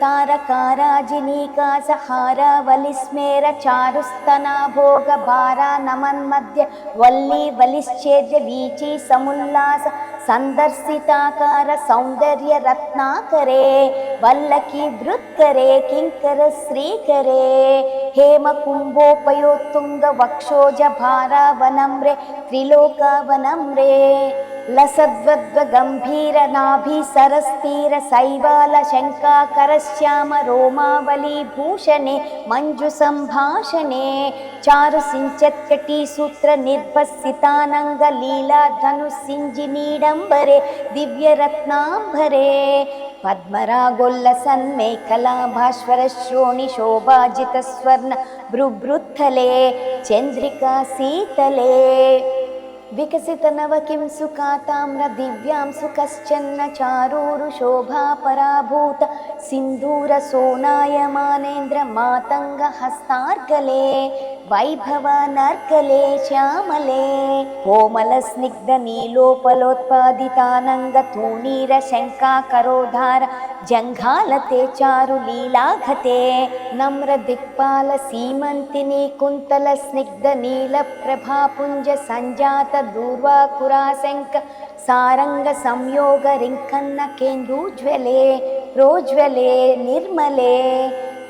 तारकाराजिनीकासहारावलिस्मेर चारुस्तना भोगभारा नमन्मध्य वल्ली वलिश्चेद्य वीची समुल्लास संदर्शिताकार सौंदर्य रत्नाकरे वल्लकी वृत्करे किंकर श्रीकरे हेम कुंभोपयोत्तुंग वक्षोज भारा वनम्रे त्रिलोका वनम्रे लसद्वद्व गंभीर नाभि सरस्तीर सैवाल शंकाकर श्याम रोमावली भूषणे मंजु संभाषणे चारु सिंचत्कटी सूत्र निर्भसितानंग लीला धनु सिंजिनीडंबरे दिव्य रत्नांबरे पद्मरागोल्ल सन्मेखलाभास्वर श्रोणि शोभाजित स्वर्ण भ्रुभृत्थले चंद्रिका शीतले विकसित नव किं सुखाताम्र दिव्यां सुकश्चन्न चारूरु शोभा पराभूत सिंधूर सोनायमानेन्द्र मातंग हस्तार्कले वैभव नर्कले श्यामले कोमल स्निग्ध नीलोपलोत्पादितानंग तूणीर शंकाकरोधार जंघालते चारु लीलाघते नम्र दिक्पाल सीमंतिनी कुंतल स्निग्ध नील प्रभापुंज संजात दूर्वाकुराशंक सारंग संयोग रिंकन्न केन्दुज्वले प्रोज्वले निर्मले